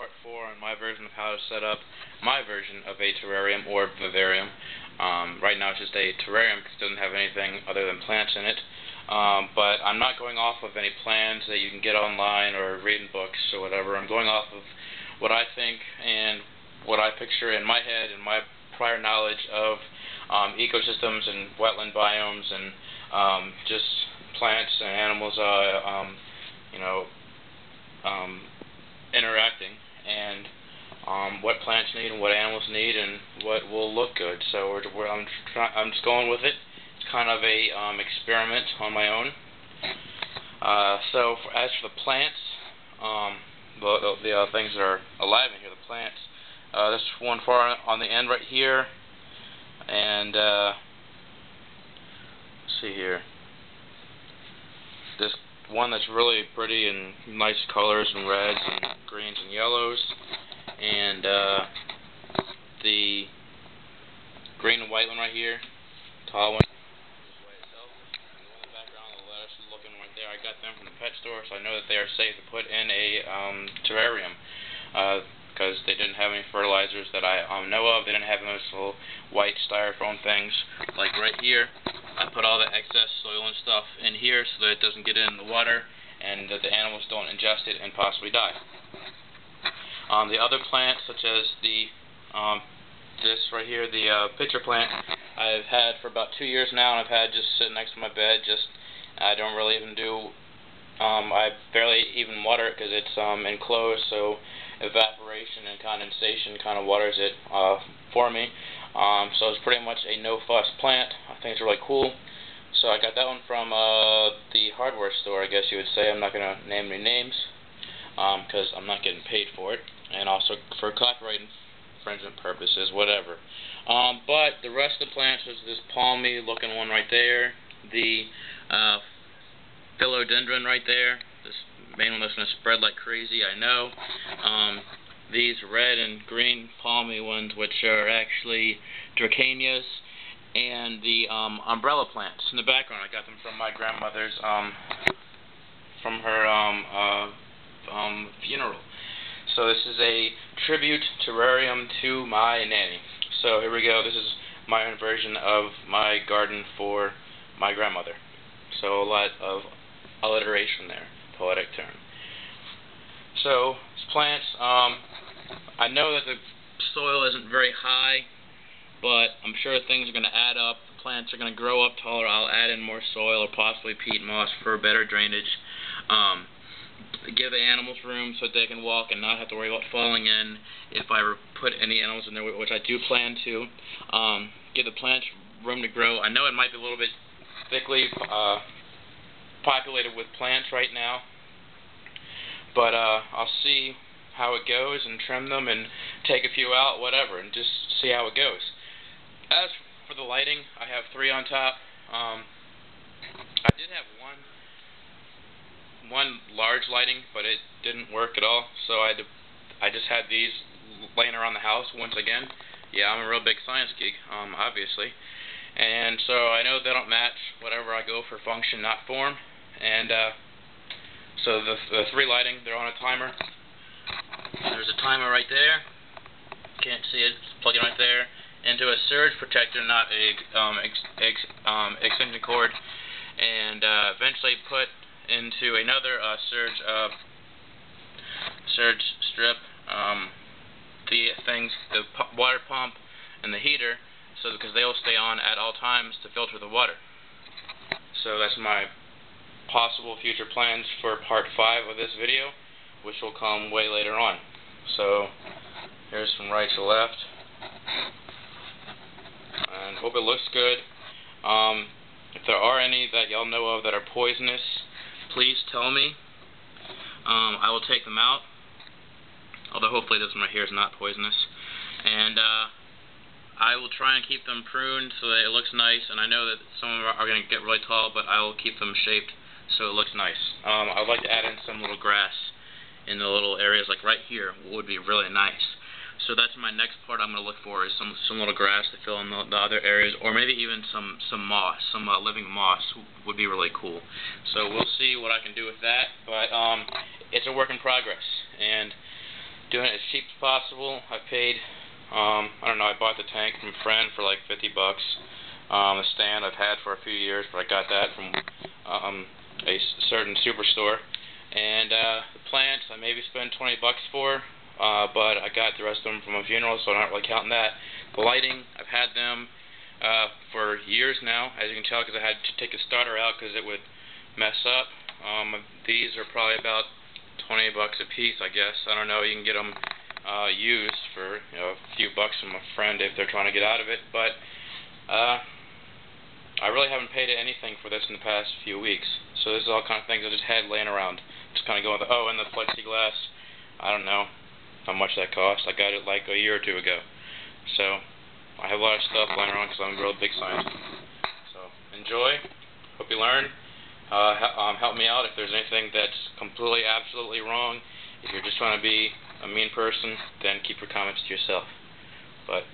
part 4 on my version of how to set up my version of a terrarium or vivarium. Right now it's just a terrarium because it doesn't have anything other than plants in it. But I'm not going off of any plans that you can get online or read in books or whatever. I'm going off of what I think and what I picture in my head and my prior knowledge of ecosystems and wetland biomes and just plants and animals interacting, and what plants need and what animals need and what will look good. So I'm just going with it. It's kind of a experiment on my own. As for the plants, the things that are alive in here, the plants, this one far on the end right here, and let's see here, this one that's really pretty and nice colors and reds and greens and yellows, and the green and white one right here, tall one, just white itself, and the one in the background, the lettuce looking right there. I got them from the pet store, so I know that they are safe to put in a terrarium, because they didn't have any fertilizers that I know of. They didn't have those little white styrofoam things like right here. I put all the excess soil and stuff in here so that it doesn't get in the water and that the animals don't ingest it and possibly die. The other plants, such as the this right here, the pitcher plant, I've had for about 2 years now, and I've had just sitting next to my bed. I don't really even do. I barely even water it because it's enclosed, so evaporation and condensation kind of waters it for me. So it's pretty much a no-fuss plant. I think it's really cool. So I got that one from the hardware store, I guess you would say. I'm not going to name any names because I'm not getting paid for it, and also for copyright infringement purposes, whatever. But the rest of the plants is this palmy looking one right there, the philodendron right there, this main one that's going to spread like crazy, I know. These red and green palmy ones, which are actually dracanias, and the umbrella plants in the background. I got them from my grandmother's, from her funeral. So this is a tribute terrarium to my nanny. So here we go. This is my own version of my garden for my grandmother. So a lot of alliteration there, poetic term. So plants, I know that the soil isn't very high, but I'm sure things are going to add up. The plants are going to grow up taller. I'll add in more soil or possibly peat moss for better drainage. Give the animals room so that they can walk and not have to worry about falling in if I put any animals in there, which I do plan to. Give the plants room to grow. I know it might be a little bit thickly populated with plants right now, but I'll see how it goes and trim them and take a few out, whatever, and just see how it goes. As for the lighting, I have 3 on top. I did have one large lighting, but it didn't work at all, so I just had these laying around the house once again. Yeah, I'm a real big science geek, obviously. And so I know they don't match whatever I go for function, not form. And so the 3 lighting, they're on a timer. There's a timer right there. Can't see it. Plug it right there into a surge protector, not a extension cord, and eventually put into another surge strip, the water pump and the heater, so because they will stay on at all times to filter the water. So that's my possible future plans for part 5 of this video, which will come way later on. So here's from right to left, and hope it looks good. If there are any that y'all know of that are poisonous, please tell me. I will take them out, although hopefully this one right here is not poisonous. And I will try and keep them pruned so that it looks nice, and I know that some of them are going to get really tall, but I will keep them shaped so it looks nice. I would like to add in some little grass in the little areas, like right here would be really nice. So that's my next part I'm going to look for, is some little grass to fill in the other areas, or maybe even some moss, some living moss would be really cool. So we'll see what I can do with that, but it's a work in progress, and doing it as cheap as possible. I paid, I don't know, I bought the tank from a friend for like $50. The stand I've had for a few years, but I got that from a certain superstore. And the plants I maybe spent $20 for, but I got the rest of them from a funeral, so I'm not really counting that. The lighting, I've had them for years now, as you can tell, because I had to take the starter out because it would mess up. These are probably about $20 a piece, I guess. I don't know. You can get them used for a few bucks from a friend if they're trying to get out of it. But I really haven't paid anything for this in the past few weeks. So this is all kind of things I just had laying around. Just kind of going, and the plexiglass. I don't know how much that cost. I got it like a year or two ago. So I have a lot of stuff laying around because I'm a real big scientist. So enjoy. Hope you learn. Help me out if there's anything that's completely, absolutely wrong. If you're just trying to be a mean person, then keep your comments to yourself. But